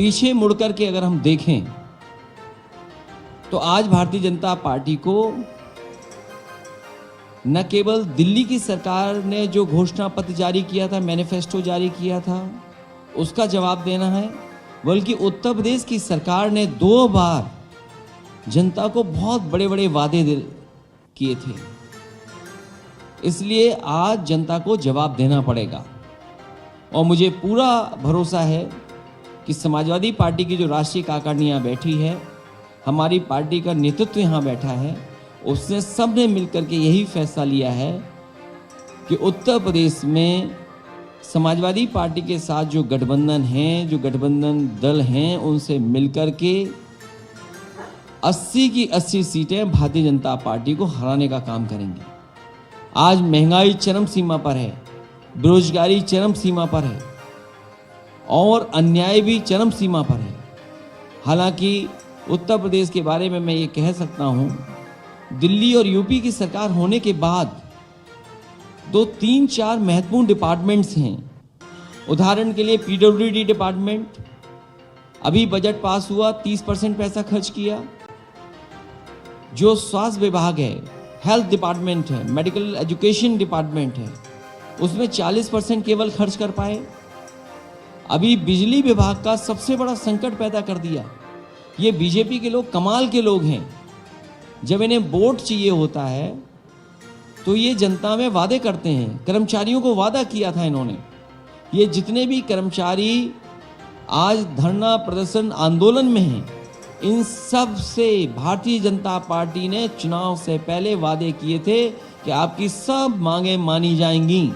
पीछे मुड़कर के अगर हम देखें तो आज भारतीय जनता पार्टी को न केवल दिल्ली की सरकार ने जो घोषणा पत्र जारी किया था, मैनिफेस्टो जारी किया था, उसका जवाब देना है, बल्कि उत्तर प्रदेश की सरकार ने 2 बार जनता को बहुत बड़े बड़े वादे किए थे। इसलिए आज जनता को जवाब देना पड़ेगा। और मुझे पूरा भरोसा है कि समाजवादी पार्टी की जो राष्ट्रीय कार्यकारिणी यहाँ बैठी है, हमारी पार्टी का नेतृत्व यहाँ बैठा है, उसने सबने मिलकर के यही फैसला लिया है कि उत्तर प्रदेश में समाजवादी पार्टी के साथ जो गठबंधन हैं, जो गठबंधन दल हैं, उनसे मिलकर के 80 की 80 सीटें भारतीय जनता पार्टी को हराने का काम करेंगे। आज महंगाई चरम सीमा पर है, बेरोजगारी चरम सीमा पर है और अन्याय भी चरम सीमा पर है। हालांकि उत्तर प्रदेश के बारे में मैं ये कह सकता हूँ, दिल्ली और यूपी की सरकार होने के बाद 2-3-4 महत्वपूर्ण डिपार्टमेंट्स हैं। उदाहरण के लिए पीडब्ल्यूडी डिपार्टमेंट, अभी बजट पास हुआ, 30% पैसा खर्च किया। जो स्वास्थ्य विभाग है, हेल्थ डिपार्टमेंट है, मेडिकल एजुकेशन डिपार्टमेंट है, उसमें 40% केवल खर्च कर पाए। अभी बिजली विभाग का सबसे बड़ा संकट पैदा कर दिया। ये बीजेपी के लोग कमाल के लोग हैं। जब इन्हें वोट चाहिए होता है तो ये जनता में वादे करते हैं। कर्मचारियों को वादा किया था इन्होंने। ये जितने भी कर्मचारी आज धरना प्रदर्शन आंदोलन में हैं, इन सब से भारतीय जनता पार्टी ने चुनाव से पहले वादे किए थे कि आपकी सब मांगे मानी जाएंगी।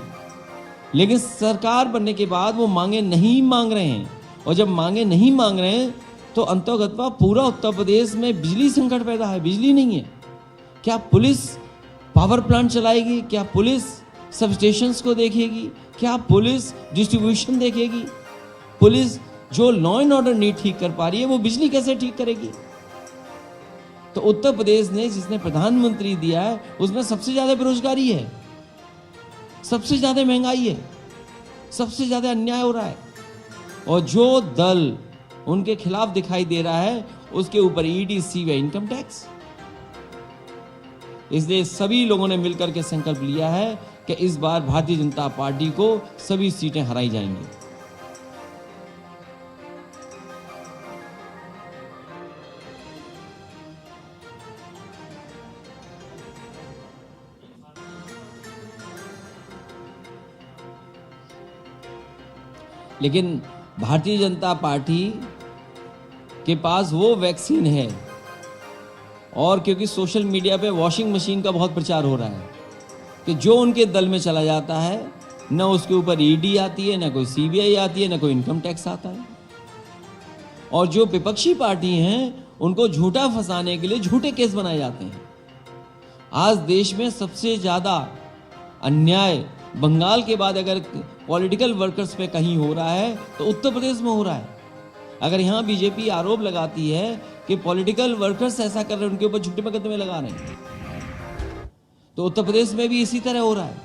लेकिन सरकार बनने के बाद वो मांगे नहीं मांग रहे हैं, और जब मांगे नहीं मांग रहे हैं तो अंतर्गतवा पूरा उत्तर प्रदेश में बिजली संकट पैदा है। बिजली नहीं है। क्या पुलिस पावर प्लांट चलाएगी? क्या पुलिस सब स्टेशंस को देखेगी? क्या पुलिस डिस्ट्रीब्यूशन देखेगी? पुलिस जो लॉ एंड ऑर्डर नहीं ठीक कर पा रही है, वो बिजली कैसे ठीक करेगी? तो उत्तर प्रदेश ने जिसने प्रधानमंत्री दिया है, उसमें सबसे ज्यादा बेरोजगारी है, सबसे ज्यादा महंगाई है, सबसे ज्यादा अन्याय हो रहा है। और जो दल उनके खिलाफ दिखाई दे रहा है, उसके ऊपर ईडी, सीबीआई, इनकम टैक्स। इसलिए सभी लोगों ने मिलकर के संकल्प लिया है कि इस बार भारतीय जनता पार्टी को सभी सीटें हराई जाएंगी। लेकिन भारतीय जनता पार्टी के पास वो वैक्सीन है, और क्योंकि सोशल मीडिया पे वॉशिंग मशीन का बहुत प्रचार हो रहा है कि जो उनके दल में चला जाता है, न उसके ऊपर ईडी आती है, न कोई सीबीआई आती है, न कोई इनकम टैक्स आता है। और जो विपक्षी पार्टी हैं, उनको झूठा फंसाने के लिए झूठे केस बनाए जाते हैं। आज देश में सबसे ज्यादा अन्याय बंगाल के बाद अगर पॉलिटिकल वर्कर्स पे कहीं हो रहा है तो उत्तर प्रदेश में हो रहा है। अगर यहाँ बीजेपी आरोप लगाती है कि पॉलिटिकल वर्कर्स ऐसा कर रहे हैं, उनके ऊपर झूठे मुकदमे लगा रहे हैं, तो उत्तर प्रदेश में भी इसी तरह हो रहा है।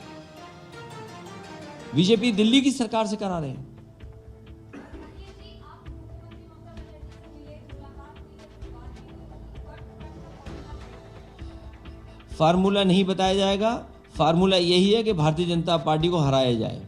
बीजेपी दिल्ली की सरकार से करा रहे हैं। फार्मूला नहीं बताया जाएगा। फार्मूला यही है कि भारतीय जनता पार्टी को हराया जाए।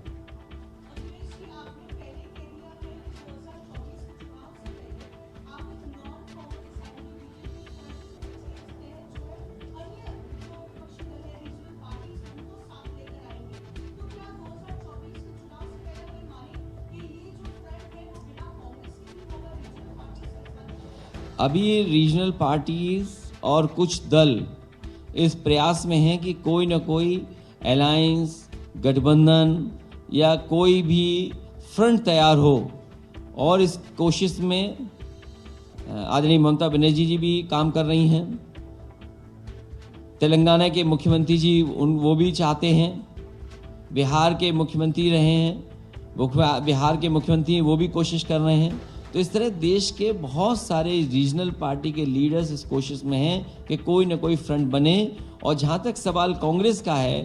अभी रीजनल पार्टीज और कुछ दल इस प्रयास में हैं कि कोई ना कोई अलायंस, गठबंधन या कोई भी फ्रंट तैयार हो, और इस कोशिश में आदरणीय ममता बनर्जी जी भी काम कर रही हैं। तेलंगाना के मुख्यमंत्री जी वो भी चाहते हैं। बिहार के मुख्यमंत्री रहे हैं, बिहार के मुख्यमंत्री वो भी कोशिश कर रहे हैं। तो इस तरह देश के बहुत सारे रीजनल पार्टी के लीडर्स इस कोशिश में हैं कि कोई ना कोई फ्रंट बने। और जहां तक सवाल कांग्रेस का है,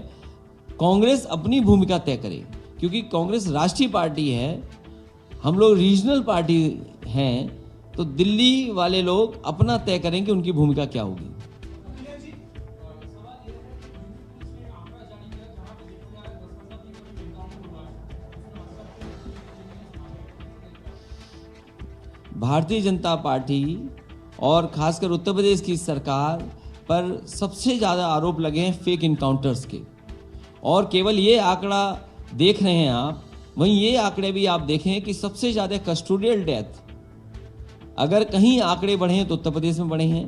कांग्रेस अपनी भूमिका तय करे, क्योंकि कांग्रेस राष्ट्रीय पार्टी है। हम लोग रीजनल पार्टी हैं, तो दिल्ली वाले लोग अपना तय करें कि उनकी भूमिका क्या होगी। भारतीय जनता पार्टी और खासकर उत्तर प्रदेश की सरकार पर सबसे ज़्यादा आरोप लगे हैं फेक इनकाउंटर्स के। और केवल ये आंकड़ा देख रहे हैं आप, वहीं ये आंकड़े भी आप देखें कि सबसे ज़्यादा कस्टोडियल डेथ अगर कहीं आंकड़े बढ़े हैं तो उत्तर प्रदेश में बढ़े हैं।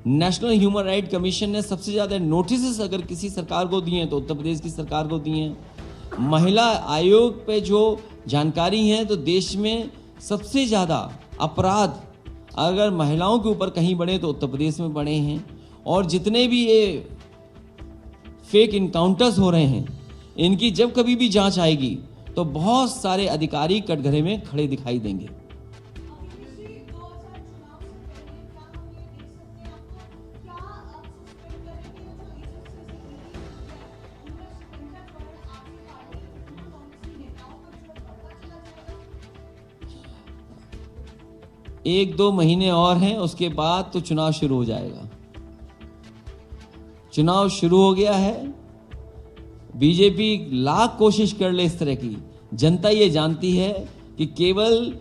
नेशनल ह्यूमन राइट कमीशन ने सबसे ज़्यादा नोटिस अगर किसी सरकार को दिए हैं तो उत्तर प्रदेश की सरकार को दिए हैं। महिला आयोग पे जो जानकारी है तो देश में सबसे ज़्यादा अपराध अगर महिलाओं के ऊपर कहीं बढ़े तो उत्तर प्रदेश में बढ़े हैं। और जितने भी ये फेक इनकाउंटर्स हो रहे हैं, इनकी जब कभी भी जांच आएगी तो बहुत सारे अधिकारी कटघरे में खड़े दिखाई देंगे। एक दो महीने और हैं, उसके बाद तो चुनाव शुरू हो जाएगा। चुनाव शुरू हो गया है। बीजेपी लाख कोशिश कर ले इस तरह की, जनता ये जानती है कि केवल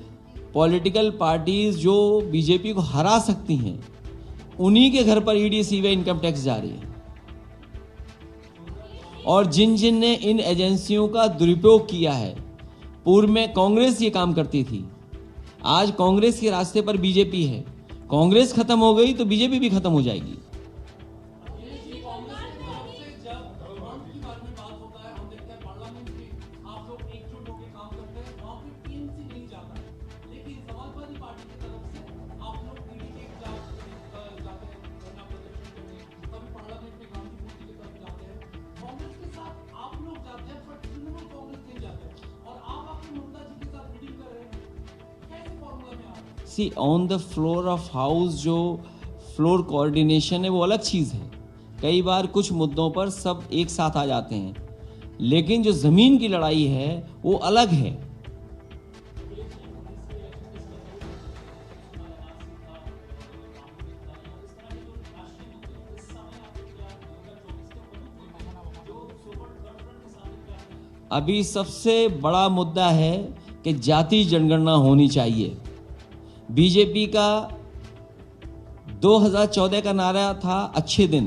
पॉलिटिकल पार्टीज जो बीजेपी को हरा सकती हैं, उन्हीं के घर पर ईडी सीबीआई इनकम टैक्स जारी है। और जिन जिन ने इन एजेंसियों का दुरुपयोग किया है, पूर्व में कांग्रेस ये काम करती थी, आज कांग्रेस के रास्ते पर बीजेपी है। कांग्रेस खत्म हो गई तो बीजेपी भी खत्म हो जाएगी। See on the floor of house जो फ्लोर कोऑर्डिनेशन है वो अलग चीज़ है। कई बार कुछ मुद्दों पर सब एक साथ आ जाते हैं, लेकिन जो ज़मीन की लड़ाई है वो अलग है। अभी सबसे बड़ा मुद्दा है कि जाति जनगणना होनी चाहिए। बीजेपी का 2014 का नारा था अच्छे दिन,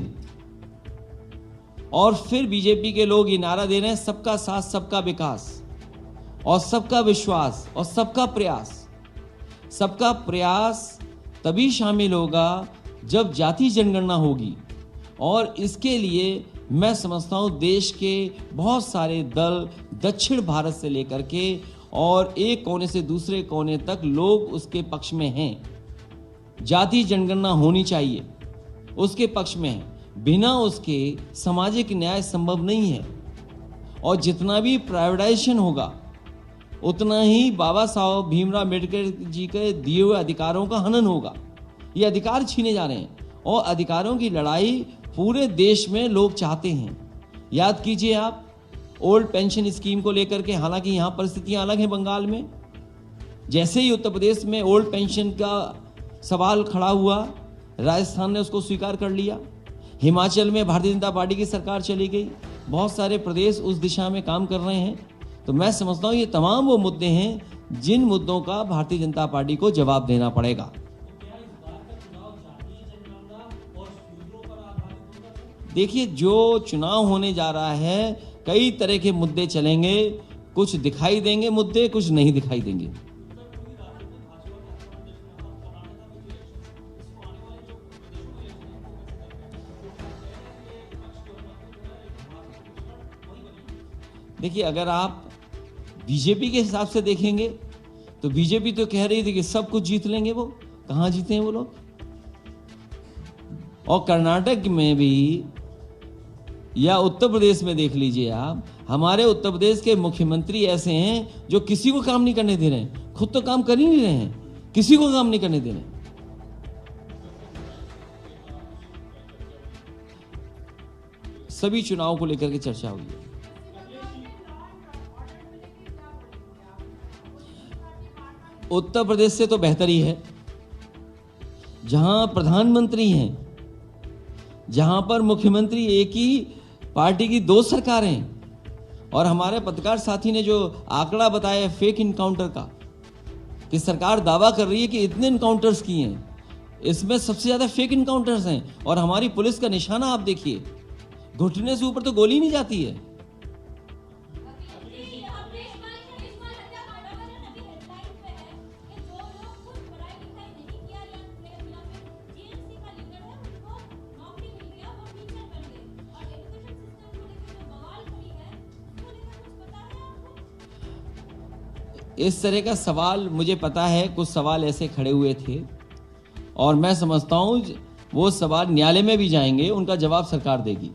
और फिर बीजेपी के लोग ये नारा दे रहे हैं सबका साथ, सबका विकास और सबका विश्वास और सबका प्रयास। सबका प्रयास तभी शामिल होगा जब जाति जनगणना होगी। और इसके लिए मैं समझता हूँ देश के बहुत सारे दल दक्षिण भारत से लेकर के और एक कोने से दूसरे कोने तक लोग उसके पक्ष में हैं। जाति जनगणना होनी चाहिए, उसके पक्ष में है। बिना उसके सामाजिक न्याय संभव नहीं है। और जितना भी प्राइवेटाइजेशन होगा उतना ही बाबा साहब भीमराव अम्बेडकर जी के दिए हुए अधिकारों का हनन होगा। ये अधिकार छीने जा रहे हैं और अधिकारों की लड़ाई पूरे देश में लोग चाहते हैं। याद कीजिए आप ओल्ड पेंशन स्कीम को लेकर के, हालांकि यहाँ परिस्थितियाँ अलग हैं बंगाल में। जैसे ही उत्तर प्रदेश में ओल्ड पेंशन का सवाल खड़ा हुआ, राजस्थान ने उसको स्वीकार कर लिया। हिमाचल में भारतीय जनता पार्टी की सरकार चली गई। बहुत सारे प्रदेश उस दिशा में काम कर रहे हैं। तो मैं समझता हूँ ये तमाम वो मुद्दे हैं जिन मुद्दों का भारतीय जनता पार्टी को जवाब देना पड़ेगा। देखिए, जो चुनाव होने जा रहा है कई तरह के मुद्दे चलेंगे। कुछ दिखाई देंगे मुद्दे, कुछ नहीं दिखाई देंगे। देखिए, अगर आप बीजेपी के हिसाब से देखेंगे तो बीजेपी तो कह रही थी कि सब कुछ जीत लेंगे। वो कहाँ जीते हैं वो लोग। और कर्नाटक में भी या उत्तर प्रदेश में देख लीजिए आप, हमारे उत्तर प्रदेश के मुख्यमंत्री ऐसे हैं जो किसी को काम नहीं करने दे रहे हैं। खुद तो काम कर ही नहीं रहे हैं, किसी को काम नहीं करने दे रहे हैं। सभी चुनाव को लेकर के चर्चा हुई है। उत्तर प्रदेश से तो बेहतर ही है, जहां प्रधानमंत्री हैं, जहां पर मुख्यमंत्री एक ही पार्टी की दो सरकारें, और हमारे पत्रकार साथी ने जो आंकड़ा बताया फेक इनकाउंटर का, कि सरकार दावा कर रही है कि इतने इनकाउंटर्स किए हैं, इसमें सबसे ज्यादा फेक इनकाउंटर्स हैं। और हमारी पुलिस का निशाना आप देखिए, घुटने से ऊपर तो गोली नहीं जाती है। इस तरह का सवाल मुझे पता है, कुछ सवाल ऐसे खड़े हुए थे और मैं समझता हूं वो सवाल न्यायालय में भी जाएंगे, उनका जवाब सरकार देगी।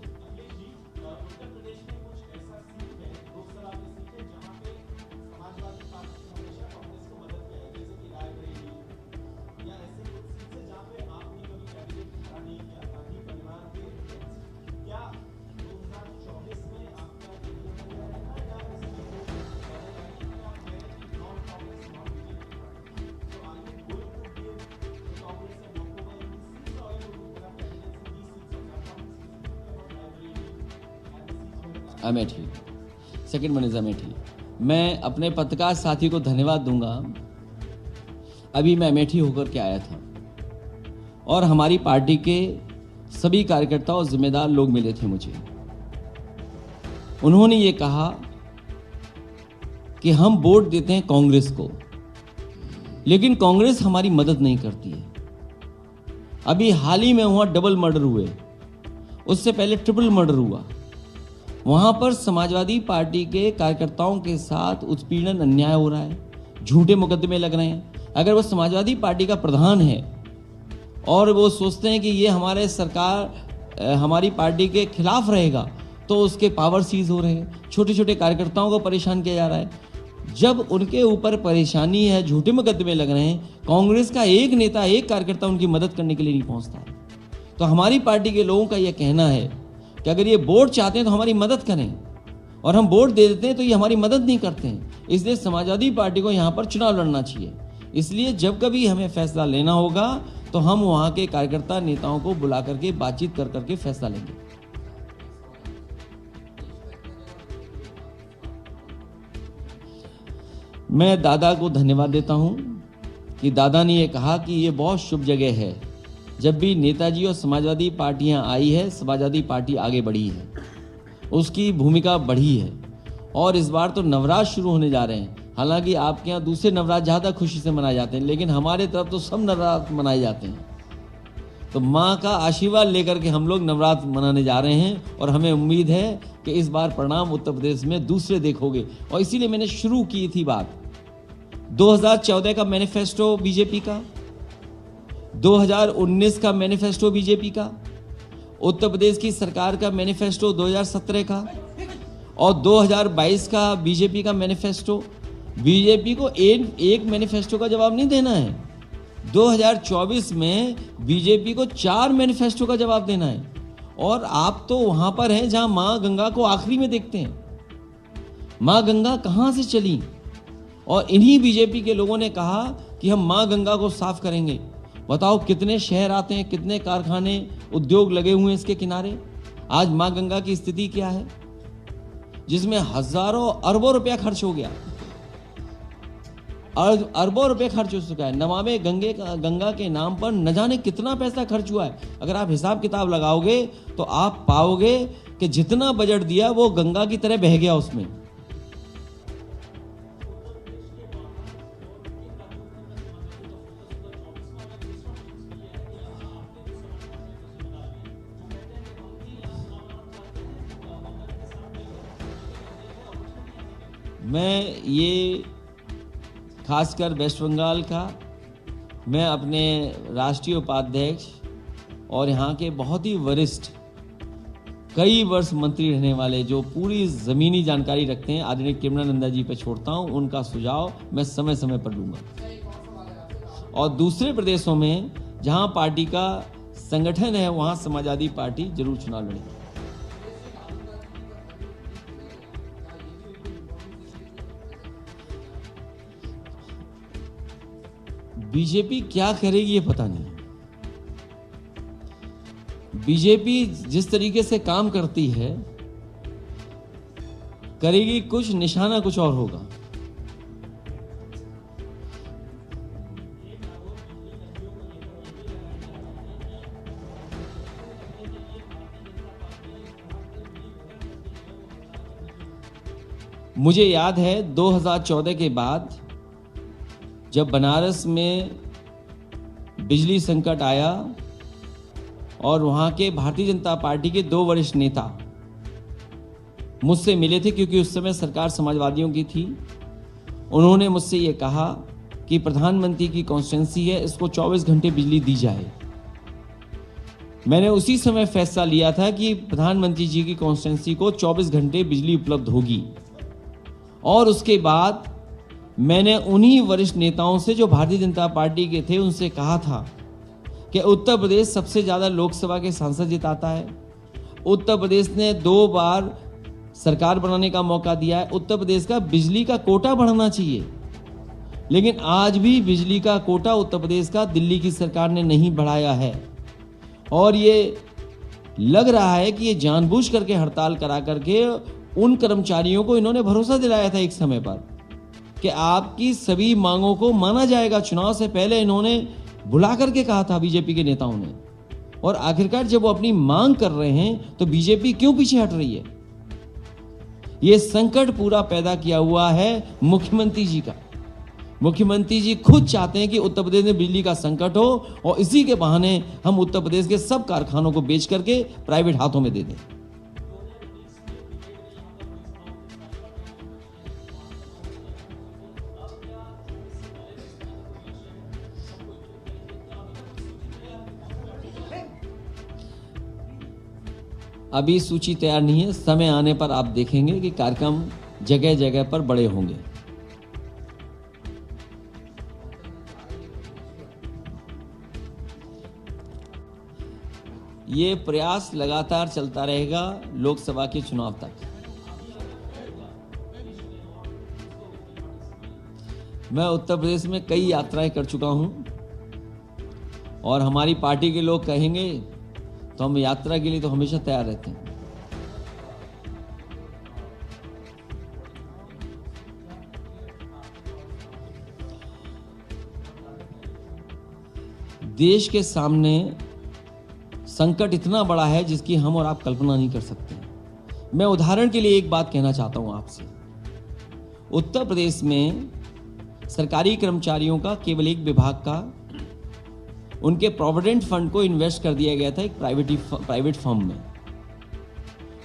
Amethi, second one is Amethi. मैं अपने पत्रकार साथी को धन्यवाद दूंगा। अभी मैं अमेठी होकर के आया था और हमारी पार्टी के सभी कार्यकर्ता और जिम्मेदार लोग मिले थे मुझे। उन्होंने ये कहा कि हम वोट देते हैं कांग्रेस को, लेकिन कांग्रेस हमारी मदद नहीं करती है। अभी हाल ही में वहां डबल मर्डर हुए, उससे पहले ट्रिपल मर्डर हुआ। वहां पर समाजवादी पार्टी के कार्यकर्ताओं के साथ उत्पीड़न, अन्याय हो रहा है, झूठे मुकदमे लग रहे हैं। अगर वो समाजवादी पार्टी का प्रधान है और वो सोचते हैं कि ये हमारे सरकार हमारी पार्टी के खिलाफ रहेगा, तो उसके पावर सीज हो रहे हैं, छोटे छोटे कार्यकर्ताओं को परेशान किया जा रहा है। जब उनके ऊपर परेशानी है, झूठे मुकदमे लग रहे हैं, कांग्रेस का एक नेता, एक कार्यकर्ता उनकी मदद करने के लिए नहीं पहुंचता है। तो हमारी पार्टी के लोगों का यह कहना है कि अगर ये वोट चाहते हैं तो हमारी मदद करें, और हम वोट दे देते हैं तो ये हमारी मदद नहीं करते हैं। इसलिए समाजवादी पार्टी को यहाँ पर चुनाव लड़ना चाहिए। इसलिए जब कभी हमें फैसला लेना होगा तो हम वहाँ के कार्यकर्ता नेताओं को बुला करके बातचीत कर करके फैसला लेंगे। मैं दादा को धन्यवाद देता हूँ कि दादा ने ये कहा कि ये बहुत शुभ जगह है। जब भी नेताजी और समाजवादी पार्टियां आई है, समाजवादी पार्टी आगे बढ़ी है, उसकी भूमिका बढ़ी है। और इस बार तो नवरात्र शुरू होने जा रहे हैं। हालांकि आपके यहाँ दूसरे नवरात्र ज़्यादा खुशी से मनाए जाते हैं, लेकिन हमारे तरफ तो सब नवरात्र मनाए जाते हैं। तो माँ का आशीर्वाद लेकर के हम लोग नवरात्र मनाने जा रहे हैं और हमें उम्मीद है कि इस बार परिणाम उत्तर प्रदेश में दूसरे देखोगे। और इसीलिए मैंने शुरू की थी बात 2014 का मैनिफेस्टो बीजेपी का, 2019 का मैनिफेस्टो बीजेपी का, उत्तर प्रदेश की सरकार का मैनिफेस्टो 2017 का और 2022 का बीजेपी का मैनिफेस्टो। बीजेपी को एक मैनिफेस्टो का जवाब नहीं देना है, 2024 में बीजेपी को 4 मैनिफेस्टो का जवाब देना है। और आप तो वहां पर हैं जहां मां गंगा को आखिरी में देखते हैं। मां गंगा कहां से चली, और इन्हीं बीजेपी के लोगों ने कहा कि हम मां गंगा को साफ करेंगे। बताओ कितने शहर आते हैं, कितने कारखाने, उद्योग लगे हुए हैं इसके किनारे। आज मां गंगा की स्थिति क्या है, जिसमें हजारों अरबों रुपया खर्च हो गया, अरबों रुपए खर्च हो चुका है। नमामि गंगा के नाम पर न जाने कितना पैसा खर्च हुआ है। अगर आप हिसाब किताब लगाओगे तो आप पाओगे कि जितना बजट दिया वो गंगा की तरह बह गया उसमें। मैं ये खासकर वेस्ट बंगाल का, मैं अपने राष्ट्रीय उपाध्यक्ष और यहाँ के बहुत ही वरिष्ठ, कई वर्ष मंत्री रहने वाले, जो पूरी ज़मीनी जानकारी रखते हैं, आदरणीय कृष्णानंदा जी पे छोड़ता हूँ। उनका सुझाव मैं समय समय पर लूँगा। और दूसरे प्रदेशों में जहाँ पार्टी का संगठन है, वहाँ समाजवादी पार्टी जरूर चुनाव लड़ेगी। बीजेपी क्या करेगी ये पता नहीं। बीजेपी जिस तरीके से काम करती है, करेगी कुछ, निशाना कुछ और होगा। मुझे याद है 2014 के बाद जब बनारस में बिजली संकट आया और वहाँ के भारतीय जनता पार्टी के 2 वरिष्ठ नेता मुझसे मिले थे, क्योंकि उस समय सरकार समाजवादियों की थी। उन्होंने मुझसे ये कहा कि प्रधानमंत्री की कॉन्स्टिट्यूंसी है, इसको 24 घंटे बिजली दी जाए। मैंने उसी समय फैसला लिया था कि प्रधानमंत्री जी की कॉन्स्टिट्यूंसी को 24 घंटे बिजली उपलब्ध होगी। और उसके बाद मैंने उन्हीं वरिष्ठ नेताओं से जो भारतीय जनता पार्टी के थे उनसे कहा था कि उत्तर प्रदेश सबसे ज़्यादा लोकसभा के सांसद जिताता है, उत्तर प्रदेश ने 2 बार सरकार बनाने का मौका दिया है, उत्तर प्रदेश का बिजली का कोटा बढ़ाना चाहिए। लेकिन आज भी बिजली का कोटा उत्तर प्रदेश का दिल्ली की सरकार ने नहीं बढ़ाया है। और ये लग रहा है कि ये जानबूझ करके हड़ताल करा करके उन कर्मचारियों को इन्होंने भरोसा दिलाया था एक समय पर कि आपकी सभी मांगों को माना जाएगा। चुनाव से पहले इन्होंने बुला करके कहा था बीजेपी के नेताओं ने, और आखिरकार जब वो अपनी मांग कर रहे हैं तो बीजेपी क्यों पीछे हट रही है? ये संकट पूरा पैदा किया हुआ है मुख्यमंत्री जी का। मुख्यमंत्री जी खुद चाहते हैं कि उत्तर प्रदेश में बिजली का संकट हो और इसी के बहाने हम उत्तर प्रदेश के सब कारखानों को बेच करके प्राइवेट हाथों में दे दें। अभी सूची तैयार नहीं है, समय आने पर आप देखेंगे कि कार्यक्रम जगह जगह पर बड़े होंगे। ये प्रयास लगातार चलता रहेगा लोकसभा के चुनाव तक। मैं उत्तर प्रदेश में कई यात्राएं कर चुका हूं और हमारी पार्टी के लोग कहेंगे तो हम यात्रा के लिए तो हमेशा तैयार रहते हैं। देश के सामने संकट इतना बड़ा है जिसकी हम और आप कल्पना नहीं कर सकते। मैं उदाहरण के लिए एक बात कहना चाहता हूं आपसे। उत्तर प्रदेश में सरकारी कर्मचारियों का केवल एक विभाग का उनके प्रोविडेंट फंड को इन्वेस्ट कर दिया गया था एक प्राइवेट फर्म में,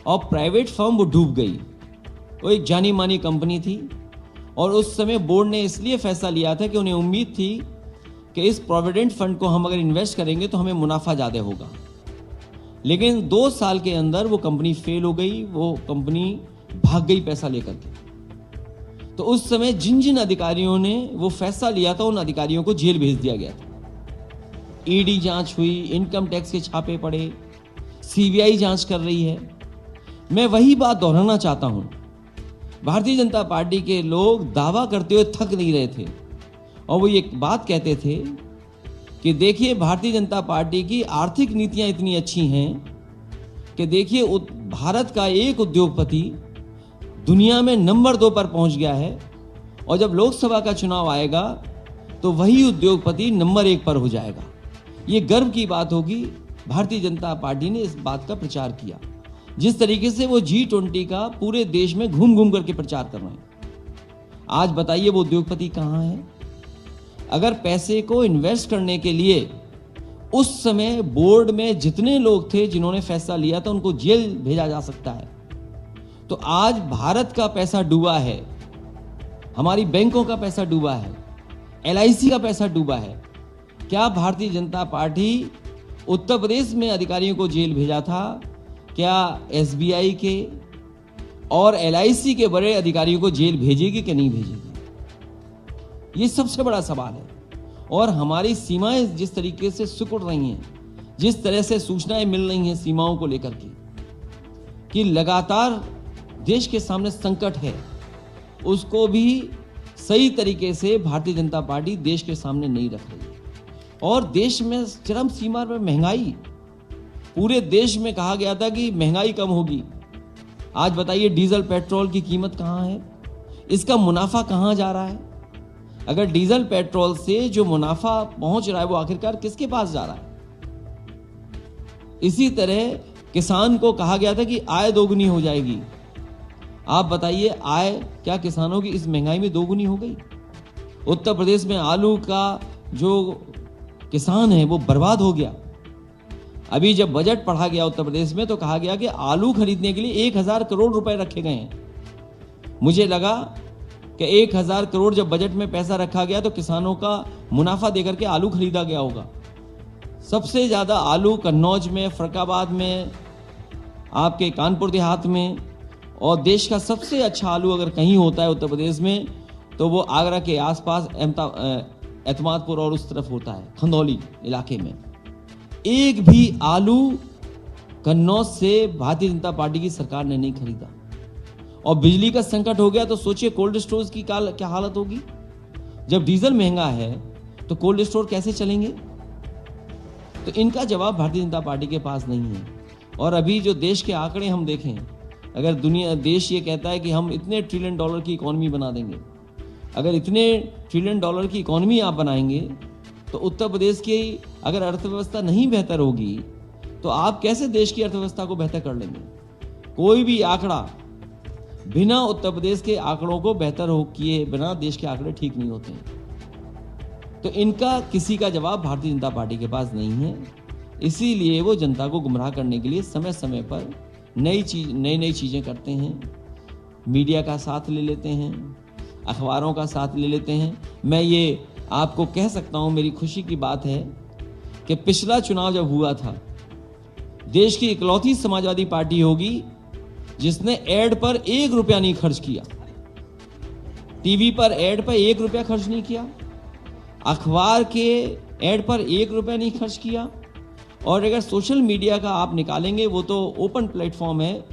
और प्राइवेट फर्म वो डूब गई। वो एक जानी मानी कंपनी थी और उस समय बोर्ड ने इसलिए फैसला लिया था कि उन्हें उम्मीद थी कि इस प्रोविडेंट फंड को हम अगर इन्वेस्ट करेंगे तो हमें मुनाफा ज़्यादा होगा। लेकिन 2 साल के अंदर वो कंपनी फेल हो गई, वो कंपनी भाग गई पैसा लेकर के। तो उस समय जिन जिन अधिकारियों ने वो फैसला लिया था उन अधिकारियों को जेल भेज दिया गया था। ईडी जांच हुई, इनकम टैक्स के छापे पड़े, सीबीआई जांच कर रही है। मैं वही बात दोहराना चाहता हूं। भारतीय जनता पार्टी के लोग दावा करते हुए थक नहीं रहे थे और वो ये बात कहते थे कि देखिए भारतीय जनता पार्टी की आर्थिक नीतियां इतनी अच्छी हैं कि देखिए भारत का एक उद्योगपति दुनिया में नंबर 2 पर पहुंच गया है और जब लोकसभा का चुनाव आएगा तो वही उद्योगपति नंबर 1 पर हो जाएगा। ये गर्व की बात होगी। भारतीय जनता पार्टी ने इस बात का प्रचार किया। जिस तरीके से वो G20 का पूरे देश में घूम घूम करके प्रचार कर रहे हैं, आज बताइए वो उद्योगपति कहाँ है? अगर पैसे को इन्वेस्ट करने के लिए उस समय बोर्ड में जितने लोग थे जिन्होंने फैसला लिया था उनको जेल भेजा जा सकता है, तो आज भारत का पैसा डूबा है, हमारी बैंकों का पैसा डूबा है, LIC का पैसा डूबा है। क्या भारतीय जनता पार्टी उत्तर प्रदेश में अधिकारियों को जेल भेजा था? क्या SBI के और LIC के बड़े अधिकारियों को जेल भेजेगी कि नहीं भेजेगी? ये सबसे बड़ा सवाल है। और हमारी सीमाएं जिस तरीके से सिकुड़ रही हैं, जिस तरह से सूचनाएं मिल रही हैं सीमाओं को लेकर के कि लगातार देश के सामने संकट है, उसको भी सही तरीके से भारतीय जनता पार्टी देश के सामने नहीं रख रही। और देश में चरम सीमा पर महंगाई, पूरे देश में कहा गया था कि महंगाई कम होगी। आज बताइए डीजल पेट्रोल की कीमत कहाँ है, इसका मुनाफा कहाँ जा रहा है? अगर डीजल पेट्रोल से जो मुनाफा पहुंच रहा है वो आखिरकार किसके पास जा रहा है? इसी तरह किसान को कहा गया था कि आय दोगुनी हो जाएगी। आप बताइए आय क्या किसानों की इस महंगाई में दोगुनी हो गई? उत्तर प्रदेश में आलू का जो किसान है वो बर्बाद हो गया। अभी जब बजट पढ़ा गया उत्तर प्रदेश में तो कहा गया कि आलू खरीदने के लिए 1000 करोड़ रुपए रखे गए हैं। मुझे लगा कि 1000 करोड़ जब बजट में पैसा रखा गया तो किसानों का मुनाफा देकर के आलू खरीदा गया होगा। सबसे ज्यादा आलू कन्नौज में, फरक्काबाद में, आपके कानपुर देहात में, और देश का सबसे अच्छा आलू अगर कहीं होता है उत्तर प्रदेश में तो वो आगरा के आसपास एतमादपुर और उस तरफ होता है, खंदौली इलाके में। एक भी आलू कन्नौज से भारतीय जनता पार्टी की सरकार ने नहीं खरीदा। और बिजली का संकट हो गया तो सोचिए कोल्ड स्टोरेज की क्या हालत होगी। जब डीजल महंगा है तो कोल्ड स्टोर कैसे चलेंगे? तो इनका जवाब भारतीय जनता पार्टी के पास नहीं है। और अभी जो देश के आंकड़े हम देखें, अगर देश ये कहता है कि हम इतने ट्रिलियन डॉलर की इकोनॉमी बना देंगे, अगर इतने ट्रिलियन डॉलर की इकोनॉमी आप बनाएंगे तो उत्तर प्रदेश की अगर अर्थव्यवस्था नहीं बेहतर होगी तो आप कैसे देश की अर्थव्यवस्था को बेहतर कर लेंगे? कोई भी आंकड़ा बिना उत्तर प्रदेश के आंकड़ों को बेहतर हो किए बिना देश के आंकड़े ठीक नहीं होते हैं। तो इनका किसी का जवाब भारतीय जनता पार्टी के पास नहीं है। इसीलिए वो जनता को गुमराह करने के लिए समय समय पर नई चीजें करते हैं। मीडिया का साथ ले लेते हैं, अखबारों का साथ ले लेते हैं। मैं ये आपको कह सकता हूं, मेरी खुशी की बात है कि पिछला चुनाव जब हुआ था, देश की इकलौती समाजवादी पार्टी होगी जिसने एड पर 1 रुपया नहीं खर्च किया। टीवी पर एड पर 1 रुपया खर्च नहीं किया, अखबार के एड पर 1 रुपया नहीं खर्च किया। और अगर सोशल मीडिया का आप निकालेंगे, वो तो ओपन प्लेटफॉर्म है,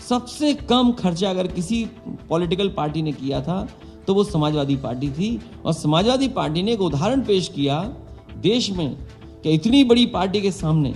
सबसे कम खर्चा अगर किसी पॉलिटिकल पार्टी ने किया था तो वो समाजवादी पार्टी थी। और समाजवादी पार्टी ने एक उदाहरण पेश किया देश में कि इतनी बड़ी पार्टी के सामने